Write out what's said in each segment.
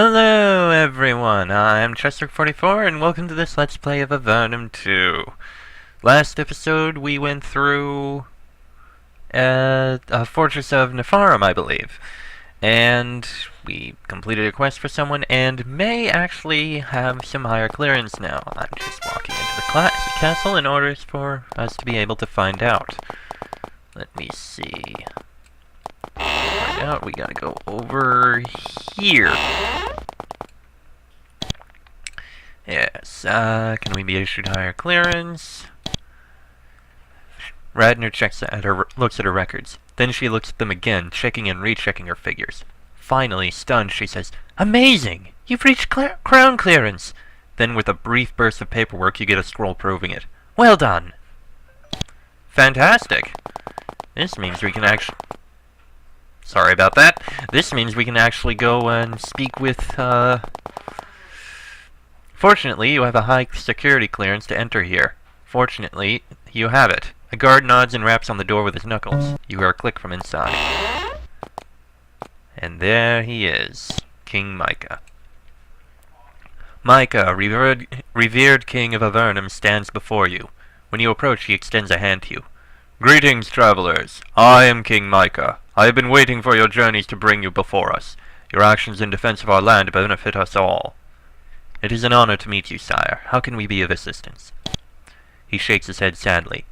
Hello everyone, I'm Chester44 and welcome to this Let's Play of Avernum 2. Last episode we went through a Fortress of Nepharum, I believe. And we completed a quest for someone and may actually have some higher clearance now. I'm just walking into the castle in order for us to be able to find out. Let me see. Find out, we gotta go over here. Yes, can we be issued higher clearance? Radner looks at her records. Then she looks at them again, checking and rechecking her figures. Finally, stunned, she says, "Amazing! You've reached crown clearance!" Then with a brief burst of paperwork, you get a scroll proving it. Well done! Fantastic! This means we can actually... Sorry about that. This means we can actually go and speak with, Fortunately, you have a high security clearance to enter here. Fortunately, you have it. A guard nods and raps on the door with his knuckles. You hear a click from inside. And there he is, King Micah. Micah, revered king of Avernum, stands before you. When you approach, he extends a hand to you. Greetings, travelers. I am King Micah. I have been waiting for your journeys to bring you before us. Your actions in defense of our land benefit us all. It is an honor to meet you, sire. How can we be of assistance? He shakes his head sadly.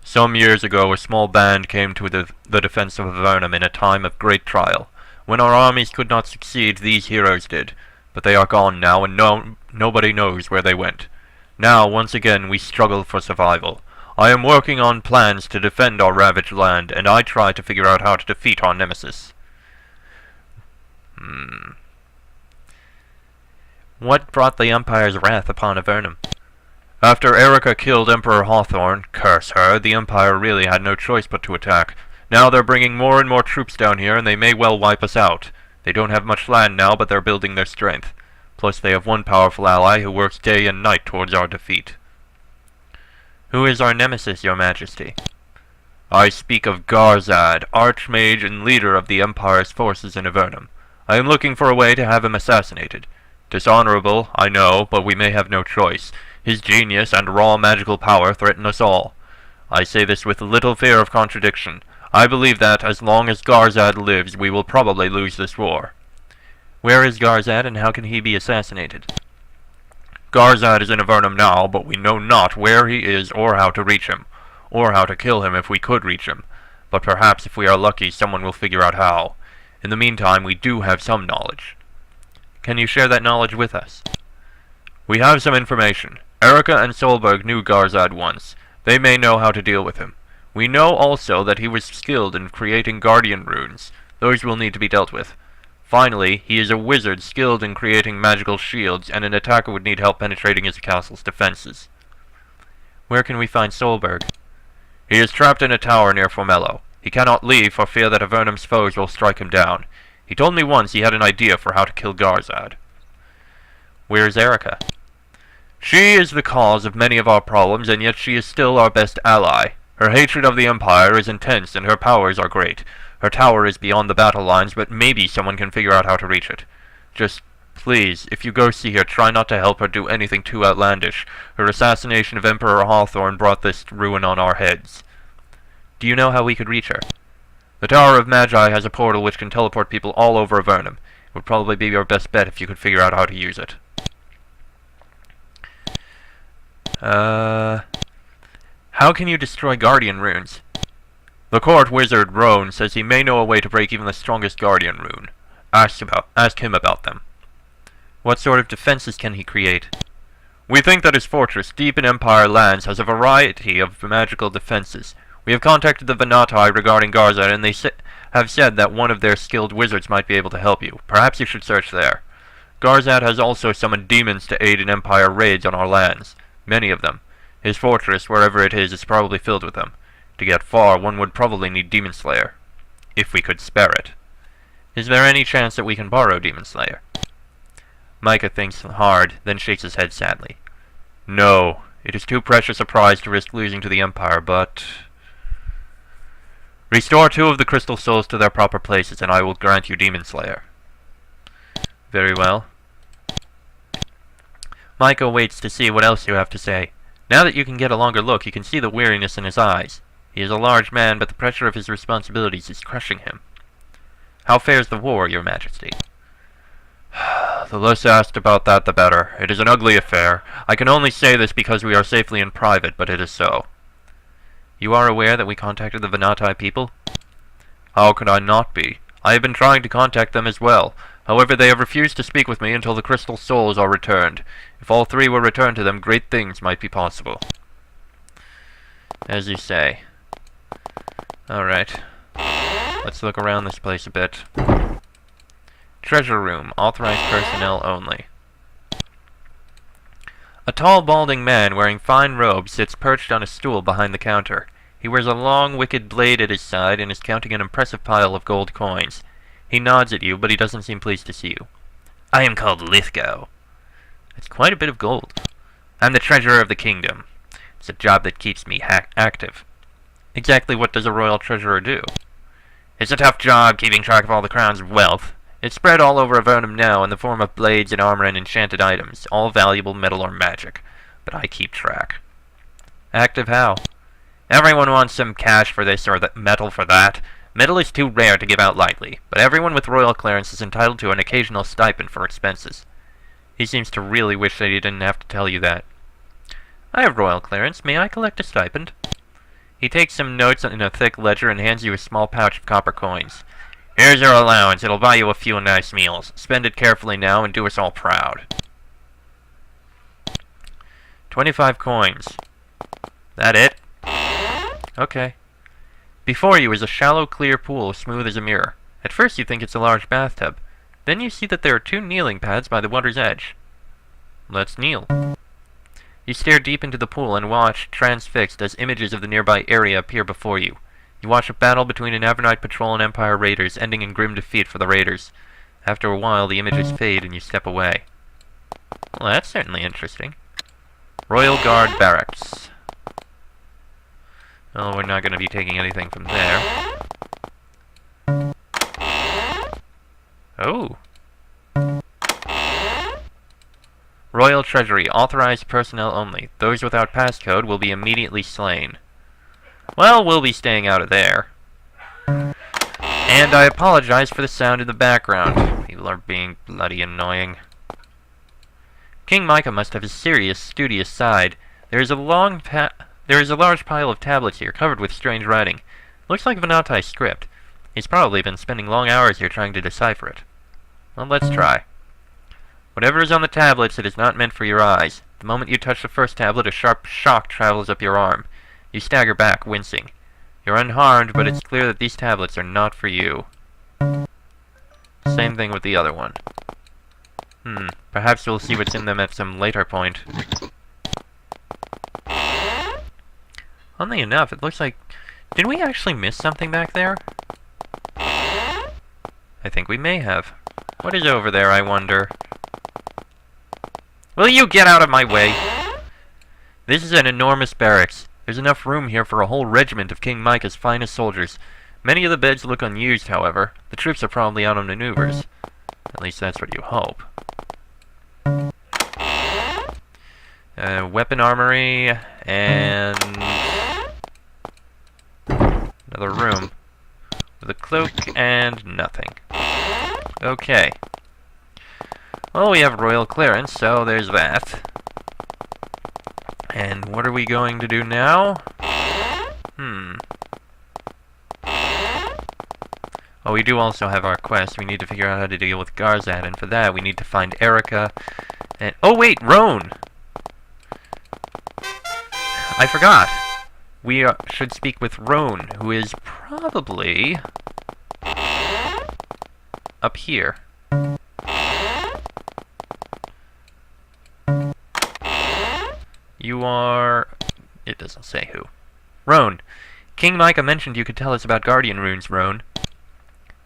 Some years ago, a small band came to the defense of Avernum in a time of great trial. When our armies could not succeed, these heroes did. But they are gone now, and nobody knows where they went. Now, once again, we struggle for survival. I am working on plans to defend our ravaged land, and I try to figure out how to defeat our nemesis. What brought the Empire's wrath upon Avernum? After Erica killed Emperor Hawthorne, curse her, the Empire really had no choice but to attack. Now they're bringing more and more troops down here, and they may well wipe us out. They don't have much land now, but they're building their strength. Plus they have one powerful ally who works day and night towards our defeat. Who is our nemesis, your majesty? I speak of Garzad, archmage and leader of the Empire's forces in Avernum. I am looking for a way to have him assassinated. Dishonorable, I know, but we may have no choice. His genius and raw magical power threaten us all. I say this with little fear of contradiction. I believe that, as long as Garzad lives, we will probably lose this war. Where is Garzad, and how can he be assassinated? Garzad is in Avernum now, but we know not where he is or how to reach him, or how to kill him if we could reach him. But perhaps if we are lucky, someone will figure out how. In the meantime, we do have some knowledge. Can you share that knowledge with us? We have some information. Erica and Solberg knew Garzad once. They may know how to deal with him. We know also that he was skilled in creating guardian runes. Those will need to be dealt with. Finally, he is a wizard skilled in creating magical shields, and an attacker would need help penetrating his castle's defenses. Where can we find Solberg? He is trapped in a tower near Formello. He cannot leave for fear that Avernum's foes will strike him down. He told me once he had an idea for how to kill Garzad. Where is Erica? She is the cause of many of our problems, and yet she is still our best ally. Her hatred of the Empire is intense, and her powers are great. Her tower is beyond the battle lines, but maybe someone can figure out how to reach it. Just, please, if you go see her, try not to help her do anything too outlandish. Her assassination of Emperor Hawthorne brought this ruin on our heads. Do you know how we could reach her? The Tower of Magi has a portal which can teleport people all over Avernum. It would probably be your best bet if you could figure out how to use it. How can you destroy guardian runes? The court wizard, Roan, says he may know a way to break even the strongest guardian rune. Ask him about them. What sort of defenses can he create? We think that his fortress, deep in Empire lands, has a variety of magical defenses. We have contacted the Venatai regarding Garzad, and they have said that one of their skilled wizards might be able to help you. Perhaps you should search there. Garzad has also summoned demons to aid in Empire raids on our lands. Many of them. His fortress, wherever it is probably filled with them. To get far, one would probably need Demon Slayer. If we could spare it. Is there any chance that we can borrow Demon Slayer? Micah thinks hard, then shakes his head sadly. No, it is too precious a prize to risk losing to the Empire, but... Restore 2 of the crystal souls to their proper places, and I will grant you Demon Slayer. Very well. Micah waits to see what else you have to say. Now that you can get a longer look, you can see the weariness in his eyes. He is a large man, but the pressure of his responsibilities is crushing him. How fares the war, your majesty? The less asked about that, the better. It is an ugly affair. I can only say this because we are safely in private, but it is so. You are aware that we contacted the Yaaaaaay people? How could I not be? I have been trying to contact them as well. However, they have refused to speak with me until the crystal souls are returned. If all three were returned to them, great things might be possible. As you say. Alright. Let's look around this place a bit. Treasure room. Authorized personnel only. A tall, balding man wearing fine robes sits perched on a stool behind the counter. He wears a long, wicked blade at his side and is counting an impressive pile of gold coins. He nods at you, but he doesn't seem pleased to see you. I am called Lithgow. That's quite a bit of gold. I'm the treasurer of the kingdom. It's a job that keeps me active. Exactly what does a royal treasurer do? It's a tough job keeping track of all the crown's wealth. It's spread all over Avernum now in the form of blades and armor and enchanted items, all valuable metal or magic. But I keep track. Active how? Everyone wants some cash for this or that metal for that. Metal is too rare to give out lightly, but everyone with royal clearance is entitled to an occasional stipend for expenses. He seems to really wish that he didn't have to tell you that. I have royal clearance. May I collect a stipend? He takes some notes in a thick ledger and hands you a small pouch of copper coins. Here's your allowance. It'll buy you a few nice meals. Spend it carefully now and do us all proud. 25 coins. That it? Okay. Before you is a shallow, clear pool, smooth as a mirror. At first you think it's a large bathtub. Then you see that there are 2 kneeling pads by the water's edge. Let's kneel. You stare deep into the pool and watch, transfixed, as images of the nearby area appear before you. You watch a battle between an Avernum patrol and Empire raiders, ending in grim defeat for the raiders. After a while, the images fade and you step away. Well, that's certainly interesting. Royal Guard Barracks. Well, we're not going to be taking anything from there. Oh. Royal Treasury. Authorized personnel only. Those without passcode will be immediately slain. Well, we'll be staying out of there. And I apologize for the sound in the background. People are being bloody annoying. King Micah must have a serious, studious side. There is a large pile of tablets here, covered with strange writing. Looks like Yaaaaaay script. He's probably been spending long hours here trying to decipher it. Well, let's try. Whatever is on the tablets, it is not meant for your eyes. The moment you touch the first tablet, a sharp shock travels up your arm. You stagger back, wincing. You're unharmed, but it's clear that these tablets are not for you. Same thing with the other one. Perhaps we'll see what's in them at some later point. Oddly enough, it looks like... Did we actually miss something back there? I think we may have. What is over there, I wonder? Will you get out of my way? This is an enormous barracks. There's enough room here for a whole regiment of King Micah's finest soldiers. Many of the beds look unused, however. The troops are probably out on maneuvers. At least that's what you hope. Weapon armory, and... another room. With a cloak and nothing. Okay. Well, we have royal clearance, so there's that. And what are we going to do now? Oh, we do also have our quest. We need to figure out how to deal with Garzad, and for that we need to find Erica and... Oh wait, Roan! I forgot! We should speak with Roan, who is probably... up here. You are... It doesn't say who. Roan. King Micah mentioned you could tell us about Guardian runes, Roan.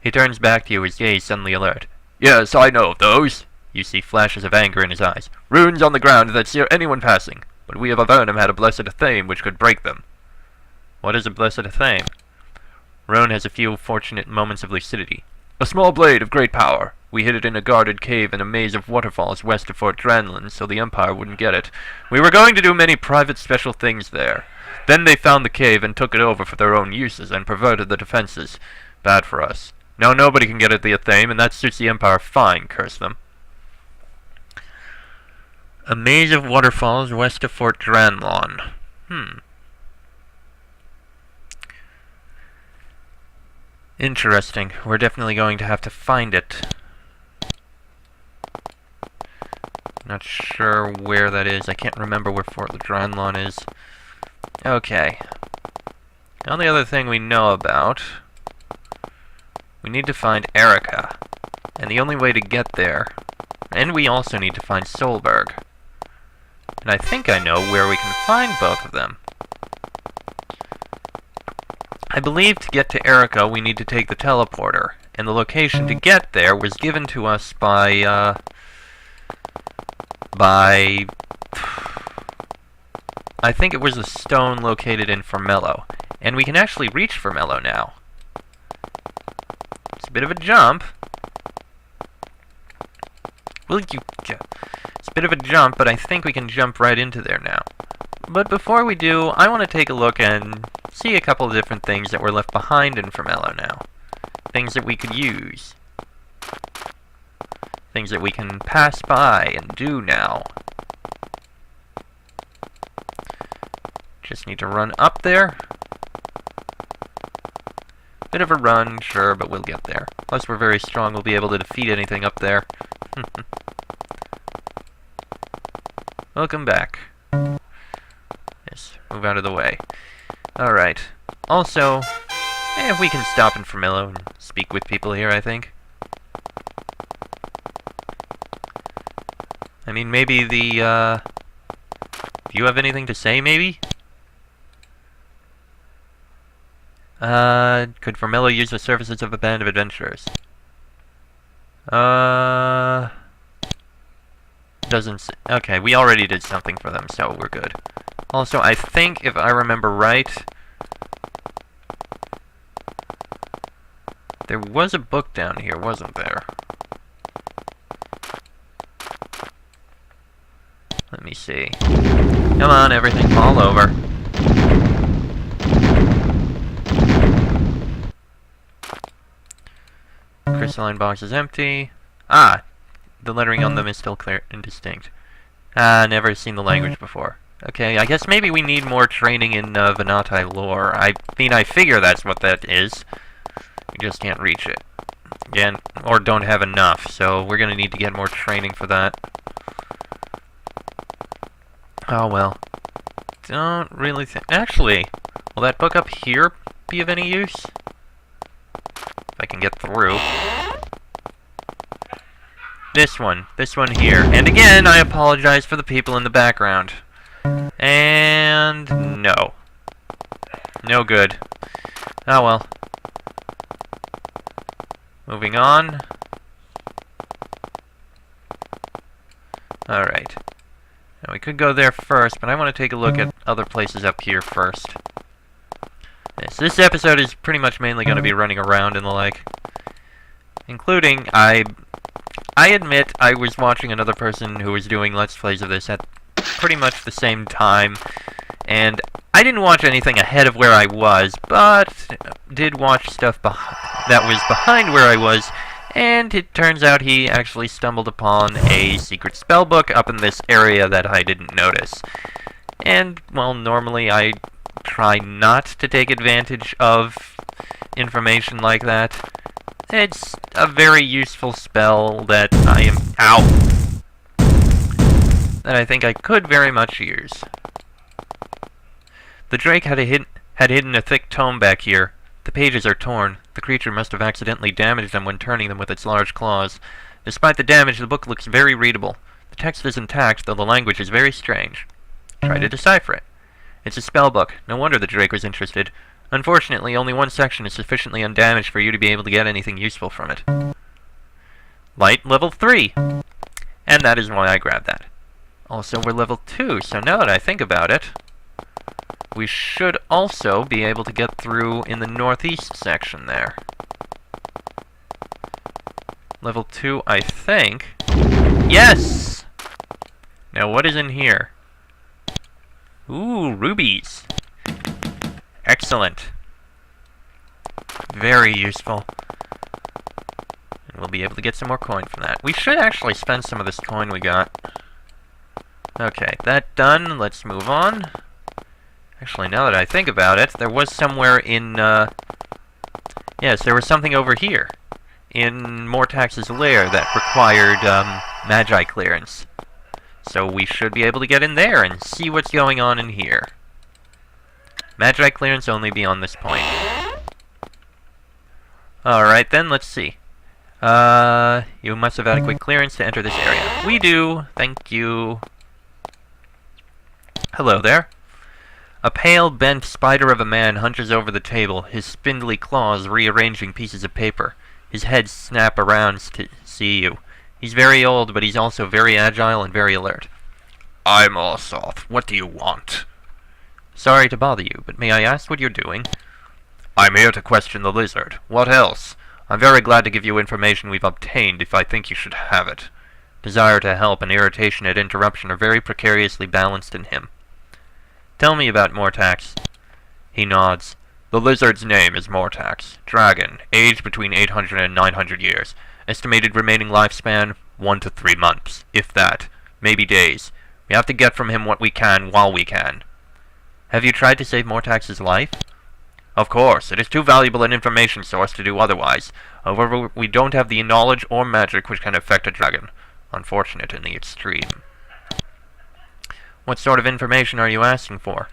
He turns back to you, his gaze suddenly alert. Yes, I know of those. You see flashes of anger in his eyes. Runes on the ground that sear anyone passing. But we of Avernum had a blessed thame which could break them. What is a blessed thame? Roan has a few fortunate moments of lucidity. A small blade of great power. We hid it in a guarded cave in a maze of waterfalls west of Fort Dranlin, so the Empire wouldn't get it. We were going to do many private special things there. Then they found the cave and took it over for their own uses and perverted the defenses. Bad for us. Now nobody can get at the Yaaaaaay, and that suits the Empire fine, curse them. A maze of waterfalls west of Fort Dranlin. Interesting. We're definitely going to have to find it. Not sure where that is. I can't remember where Fort Dranlin is. Okay. The only other thing we know about... we need to find Erica. And the only way to get there... and we also need to find Solberg. And I think I know where we can find both of them. I believe to get to Erica, we need to take the teleporter, and the location to get there was given to us by I think it was a stone located in Formello, and we can actually reach Formello now. It's a bit of a jump. It's a bit of a jump, but I think we can jump right into there now. But before we do, I want to take a look and see a couple of different things that were left behind in Formello now. Things that we could use. Things that we can pass by and do now. Just need to run up there. Bit of a run, sure, but we'll get there. Plus we're very strong, we'll be able to defeat anything up there. Welcome back. Yes, move out of the way. Alright. Also, we can stop in Formello and speak with people here, I think. I mean, maybe the, do you have anything to say, maybe? Could Formello use the services of a band of adventurers? Doesn't okay, we already did something for them, so we're good. Also, I think, if I remember right, there was a book down here, wasn't there? Let me see. Come on, everything, fall over. Crystalline box is empty. Ah! The lettering on them is still clear and distinct. Never seen the language before. Okay, I guess maybe we need more training in Yaaaaaay lore. I mean, I figure that's what that is. We just can't reach it. Again, or don't have enough, so we're gonna need to get more training for that. Oh well. Don't really think... Actually, will that book up here be of any use? If I can get through. This one here. And again, I apologize for the people in the background. And no. No good. Oh well. Moving on. Alright. Now we could go there first, but I want to take a look at other places up here first. Yes, this episode is pretty much mainly going to be running around and the like. Including, I admit I was watching another person who was doing Let's Plays of this at pretty much the same time, and I didn't watch anything ahead of where I was, but did watch stuff that was behind where I was, and it turns out he actually stumbled upon a secret spellbook up in this area that I didn't notice. And, well, normally I try not to take advantage of information like that. It's a very useful spell that that I think I could very much use. The Drake had hidden a thick tome back here. The pages are torn. The creature must have accidentally damaged them when turning them with its large claws. Despite the damage, the book looks very readable. The text is intact, though the language is very strange. Try to decipher it. It's a spell book. No wonder the Drake was interested. Unfortunately, only one section is sufficiently undamaged for you to be able to get anything useful from it. Light level 3! And that is why I grabbed that. Also, we're level 2, so now that I think about it, we should also be able to get through in the northeast section there. Level 2, I think. Yes! Now what is in here? Ooh, rubies. Excellent. Very useful. And we'll be able to get some more coin from that. We should actually spend some of this coin we got. Okay, that done. Let's move on. Actually, now that I think about it, there was somewhere in, yes, there was something over here. In Mortax's lair that required, Magi clearance. So we should be able to get in there and see what's going on in here. Magi clearance only beyond this point. Alright then, let's see. You must have adequate clearance to enter this area. We do, thank you. Hello there. A pale, bent spider of a man hunches over the table, his spindly claws rearranging pieces of paper. His head snap around to see you. He's very old, but he's also very agile and very alert. I'm Allsoth. What do you want? Sorry to bother you, but may I ask what you're doing? I'm here to question the lizard. What else? I'm very glad to give you information we've obtained if I think you should have it. Desire to help and irritation at interruption are very precariously balanced in him. Tell me about Mortax. He nods. The lizard's name is Mortax. Dragon. Age between 800 and 900 years. Estimated remaining lifespan, 1 to 3 months. If that. Maybe days. We have to get from him what we can while we can. Have you tried to save Mortax's life? Of course. It is too valuable an information source to do otherwise. However, we don't have the knowledge or magic which can affect a dragon. Unfortunate in the extreme. What sort of information are you asking for?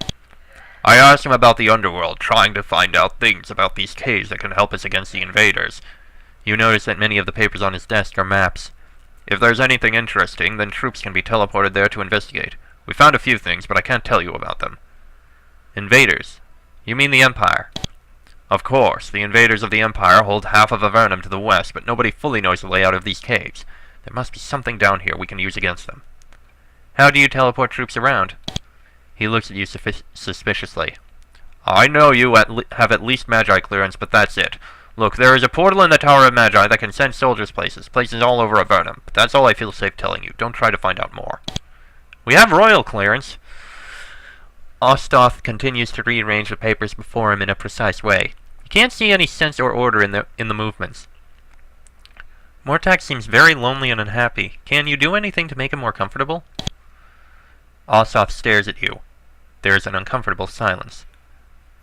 I asked him about the underworld, trying to find out things about these caves that can help us against the invaders. You notice that many of the papers on his desk are maps. If there's anything interesting, then troops can be teleported there to investigate. We found a few things, but I can't tell you about them. Invaders? You mean the Empire? Of course, the invaders of the Empire hold half of Avernum to the west, but nobody fully knows the layout of these caves. There must be something down here we can use against them. How do you teleport troops around? He looks at you suspiciously. I know you have at least Magi clearance, but that's it. Look, there is a portal in the Tower of Magi that can send soldiers places all over Avernum. But that's all I feel safe telling you. Don't try to find out more. We have royal clearance. Allsoth continues to rearrange the papers before him in a precise way. You can't see any sense or order in the movements. Mortax seems very lonely and unhappy. Can you do anything to make him more comfortable? Allsoth stares at you. There is an uncomfortable silence.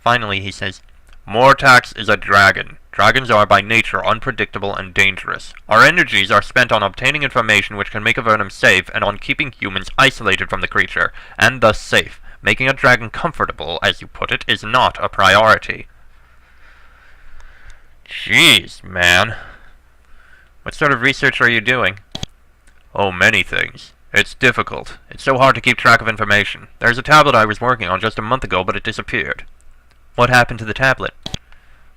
Finally, he says, Mortax is a dragon. Dragons are by nature unpredictable and dangerous. Our energies are spent on obtaining information which can make Avernum safe and on keeping humans isolated from the creature, and thus safe. Making a dragon comfortable, as you put it, is not a priority. Jeez, man. What sort of research are you doing? Oh, many things. It's difficult. It's so hard to keep track of information. There's a tablet I was working on just a month ago, but it disappeared. What happened to the tablet?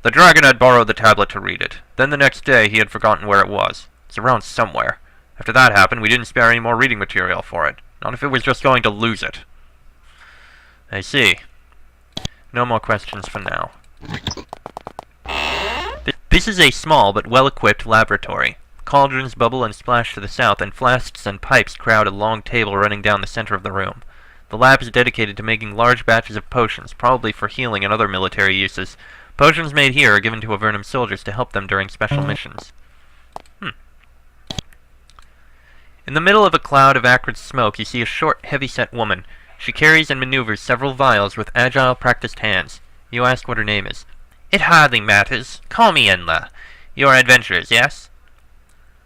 The dragon had borrowed the tablet to read it. Then the next day, he had forgotten where it was. It's around somewhere. After that happened, we didn't spare any more reading material for it. Not if it was just going to lose it. I see. No more questions for now. This is a small but well-equipped laboratory. Cauldrons bubble and splash to the south, and flasks and pipes crowd a long table running down the center of the room. The lab is dedicated to making large batches of potions, probably for healing and other military uses. Potions made here are given to Avernum soldiers to help them during special missions. In the middle of a cloud of acrid smoke, you see a short, heavy-set woman. She carries and maneuvers several vials with agile, practiced hands. You ask what her name is. It hardly matters. Call me Enla. You're adventurers, yes?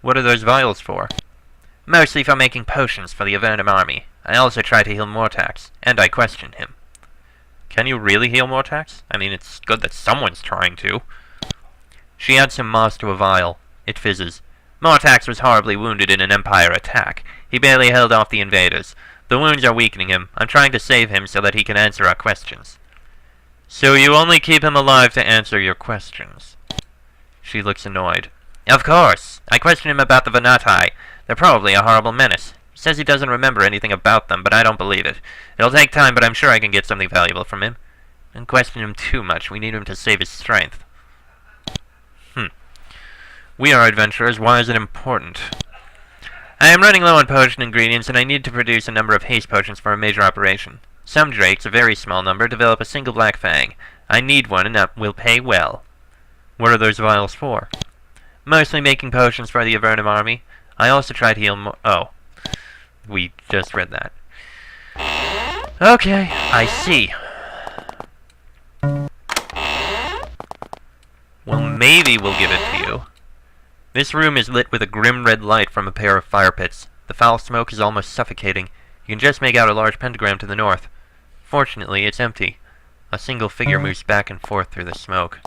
What are those vials for? Mostly for making potions for the Avernum army. I also try to heal Mortax, and I question him. Can you really heal Mortax? I mean, it's good that someone's trying to. She adds some moss to a vial. It fizzes. Mortax was horribly wounded in an Empire attack. He barely held off the invaders. The wounds are weakening him. I'm trying to save him so that he can answer our questions. So you only keep him alive to answer your questions? She looks annoyed. Of course. I question him about the Yaaaaaay. They're probably a horrible menace. He says he doesn't remember anything about them, but I don't believe it. It'll take time, but I'm sure I can get something valuable from him. Don't question him too much. We need him to save his strength. We are adventurers. Why is it important? I am running low on potion ingredients, and I need to produce a number of haste potions for a major operation. Some drakes, a very small number, develop a single black fang. I need one, and that will pay well. What are those vials for? Mostly making potions for the Avernum army. I also try to heal oh. We just read that. Okay, I see. Well, maybe we'll give it to you. This room is lit with a grim red light from a pair of fire pits. The foul smoke is almost suffocating. You can just make out a large pentagram to the north. Fortunately, it's empty. A single figure moves back and forth through the smoke.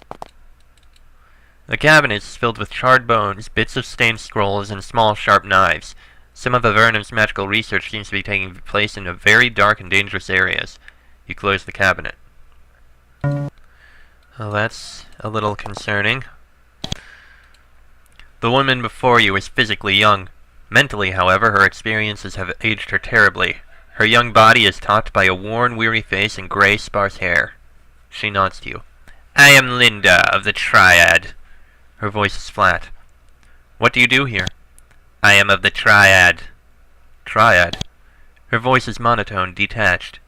The cabinet is filled with charred bones, bits of stained scrolls, and small sharp knives. Some of Avernum's magical research seems to be taking place in very dark and dangerous areas. You close the cabinet. Well, that's a little concerning. The woman before you is physically young. Mentally, however, her experiences have aged her terribly. Her young body is topped by a worn, weary face and gray, sparse hair. She nods to you. I am Linda of the Triad. Her voice is flat. What do you do here? I am of the Triad. Triad? Her voice is monotone, detached.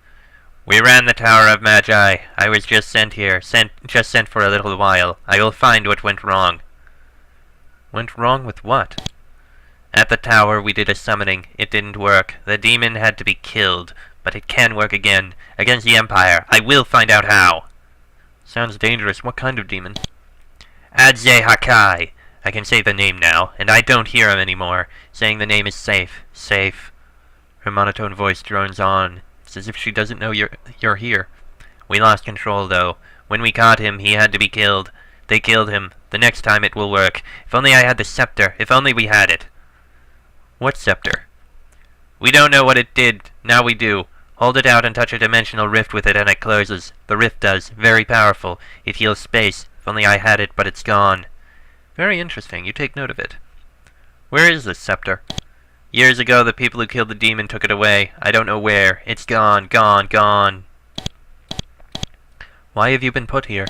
We ran the Tower of Magi. I was just sent here. Just sent for a little while. I will find what went wrong. Went wrong with what? At the tower, we did a summoning. It didn't work. The demon had to be killed. But it can work again. Against the Empire. I will find out how. Sounds dangerous. What kind of demon? Yaaaaaay. I can say the name now, and I don't hear him anymore. Saying the name is safe. Safe. Her monotone voice drones on. It's as if she doesn't know you're here. We lost control, though. When we caught him, he had to be killed. They killed him. The next time it will work. If only I had the scepter. If only we had it. What scepter? We don't know what it did. Now we do. Hold it out and touch a dimensional rift with it and it closes. The rift does. Very powerful. It heals space. If only I had it, but it's gone. Very interesting. You take note of it. Where is this scepter? Years ago, the people who killed the demon took it away. I don't know where. It's gone, gone, gone. Why have you been put here?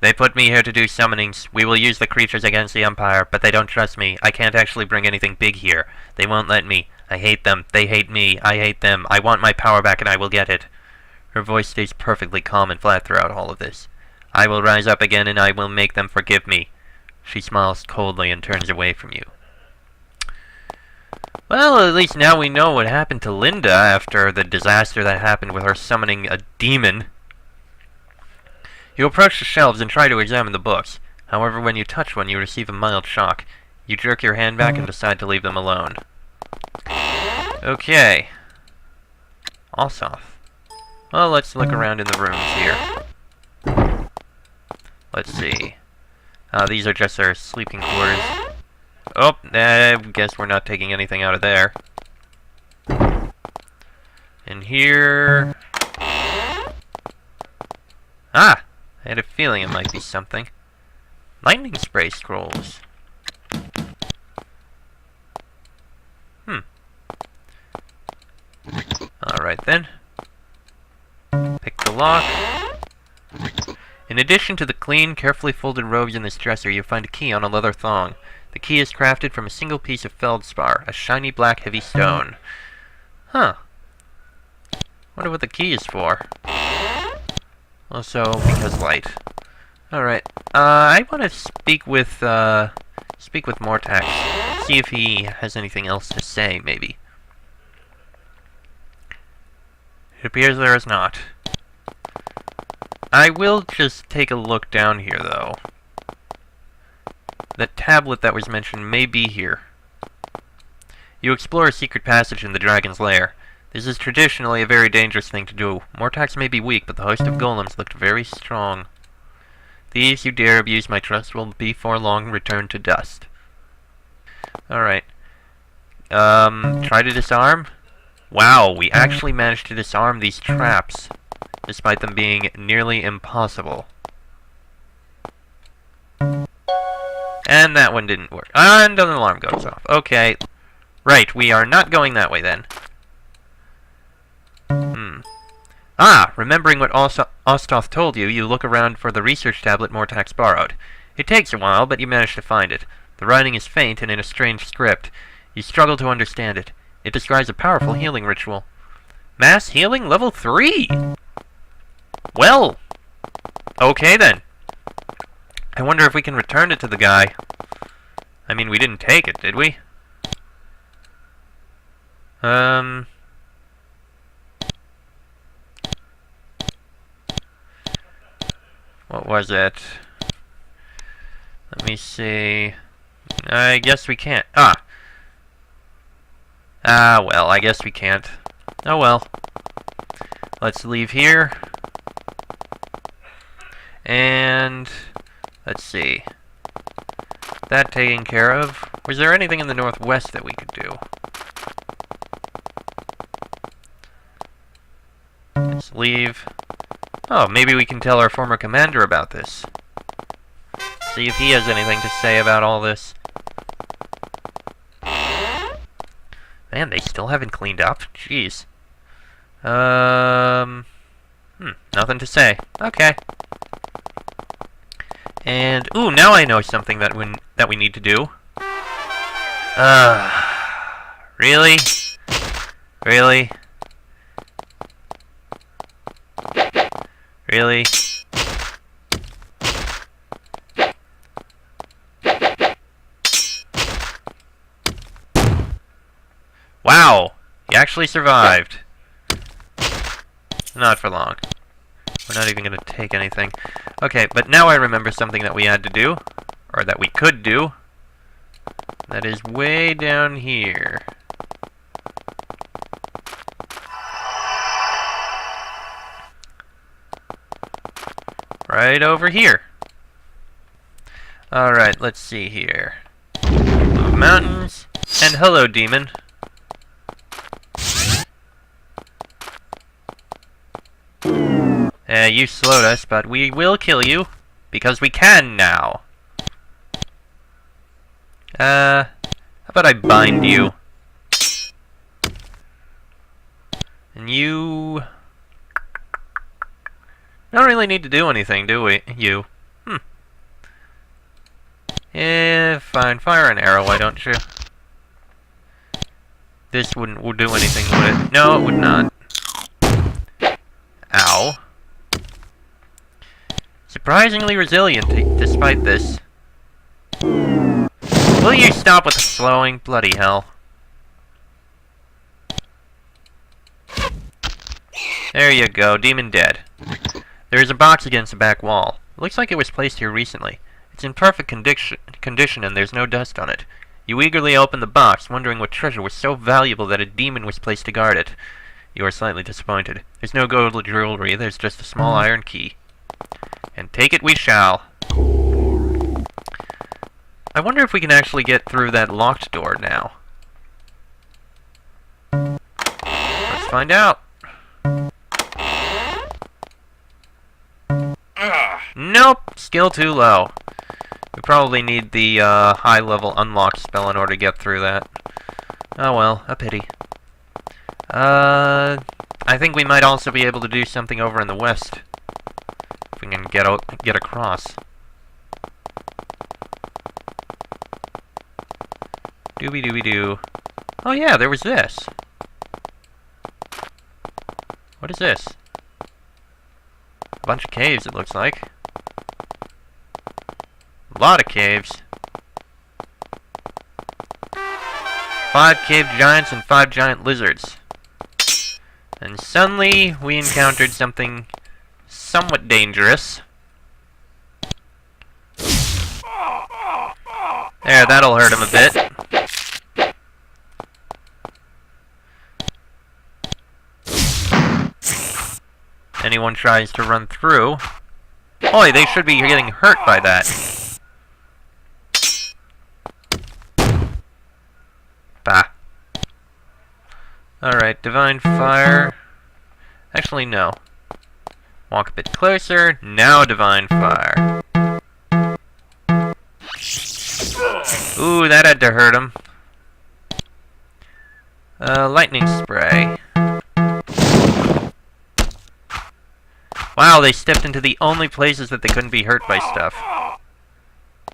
They put me here to do summonings. We will use the creatures against the Empire, but they don't trust me. I can't actually bring anything big here. They won't let me. I hate them. They hate me. I hate them. I want my power back and I will get it. Her voice stays perfectly calm and flat throughout all of this. I will rise up again and I will make them forgive me. She smiles coldly and turns away from you. Well, at least now we know what happened to Linda after the disaster that happened with her summoning a demon. You approach the shelves and try to examine the books. However, when you touch one, you receive a mild shock. You jerk your hand back and decide to leave them alone. Okay. Ossoff. Well, let's look around in the rooms here. Let's see. These are just our sleeping quarters. Oh, I guess we're not taking anything out of there. And here... Ah! I had a feeling it might be something. Lightning spray scrolls. Alright then. Pick the lock. In addition to the clean, carefully folded robes in this dresser, you find a key on a leather thong. The key is crafted from a single piece of feldspar, a shiny black heavy stone. Huh. Wonder what the key is for. Also, because light. Alright. I want to speak with Mortax. See if he has anything else to say, maybe. It appears there is not. I will just take a look down here, though. The tablet that was mentioned may be here. You explore a secret passage in the dragon's lair. This is traditionally a very dangerous thing to do. Mortax may be weak, but the host of golems looked very strong. Thieves who dare abuse my trust will before long return to dust. Alright. Try to disarm? Wow, we actually managed to disarm these traps, despite them being nearly impossible. And that one didn't work. And an alarm goes off. Okay. Right, we are not going that way then. Ah, remembering what Ostoth told you, you look around for the research tablet Mortax borrowed. It takes a while, but you manage to find it. The writing is faint and in a strange script. You struggle to understand it. It describes a powerful healing ritual. Mass healing level 3! Well, okay then. I wonder if we can return it to the guy. I mean, we didn't take it, did we? What was it? Let me see. I guess we can't. Well, I guess we can't. Oh well. Let's leave here. And let's see. That taken care of. Was there anything in the northwest that we could do? Let's leave. Oh, maybe we can tell our former commander about this. See if he has anything to say about all this. Man, they still haven't cleaned up? Jeez. Nothing to say. Okay. And, ooh, now I know something that we need to do. Really? Really? Really? Wow! You actually survived. Not for long. We're not even going to take anything. Okay, but now I remember something that we had to do. Or that we could do. That is way down here. Right over here. Alright, let's see here. Blue mountains. And hello, demon. You slowed us, but we will kill you. Because we can now. How about I bind you? And you... don't really need to do anything, do we? You. Fine. Fire an arrow, why don't you? This wouldn't do anything, would it? No, it would not. Ow. Surprisingly resilient, despite this. Will you stop with the slowing? Bloody hell. There you go, demon dead. There is a box against the back wall. It looks like it was placed here recently. It's in perfect condition and there's no dust on it. You eagerly open the box, wondering what treasure was so valuable that a demon was placed to guard it. You are slightly disappointed. There's no gold jewelry, there's just a small iron key. And take it we shall. I wonder if we can actually get through that locked door now. Let's find out. Nope, skill too low. We probably need the high-level unlock spell in order to get through that. Oh well, a pity. I think we might also be able to do something over in the west. If we can get across. Dooby-dooby-doo. Oh yeah, there was this. What is this? A bunch of caves, it looks like. A lot of caves. 5 cave giants and 5 giant lizards. And suddenly, we encountered something somewhat dangerous. There, that'll hurt him a bit. Anyone tries to run through. Oi, they should be getting hurt by that. Bah. Alright, Divine Fire. Actually, no. Walk a bit closer. Now Divine Fire. Ooh, that had to hurt him. Lightning Spray. Wow, they stepped into the only places that they couldn't be hurt by stuff.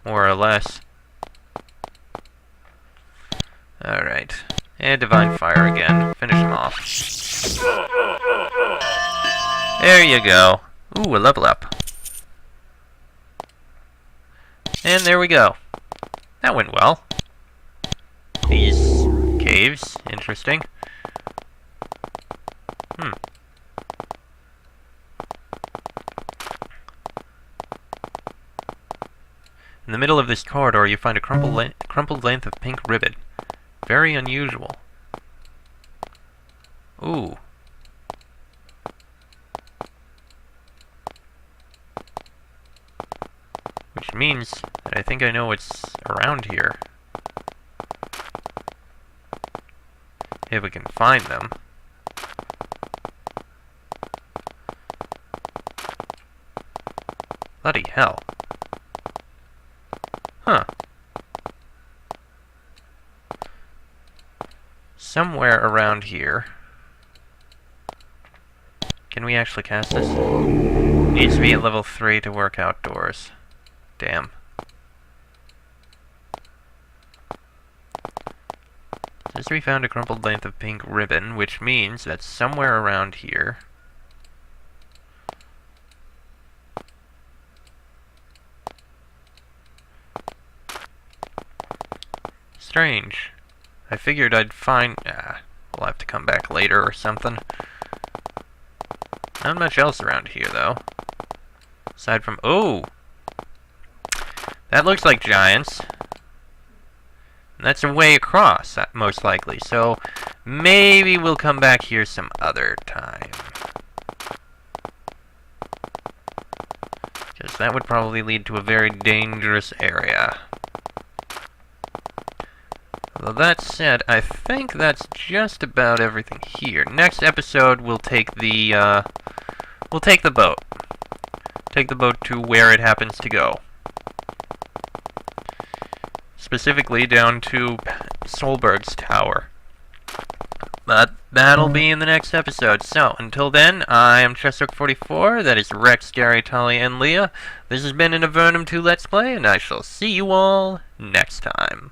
More or less. Alright. And Divine Fire again. Finish him off. There you go. Ooh, a level up. And there we go. That went well. These caves, interesting. In the middle of this corridor, you find a crumpled length of pink ribbon. Very unusual. Ooh. Which means that I think I know what's around here. If we can find them. Bloody hell. Huh. Somewhere around here. Can we actually cast this? Needs to be at level 3 to work outdoors. Damn. Says we found a crumpled length of pink ribbon, which means that somewhere around here. Strange. I figured I'd find... we'll have to come back later or something. Not much else around here, though. Aside from... Oh! That looks like giants. And that's a way across, most likely. So, maybe we'll come back here some other time. Because that would probably lead to a very dangerous area. Well, that said, I think that's just about everything here. Next episode, we'll take the boat. Take the boat to where it happens to go. Specifically down to Solberg's tower. But that'll be in the next episode. So, until then, I am Chestook44, that is Rex, Gary, Tully, and Leah. This has been an Avernum 2 Let's Play, and I shall see you all next time.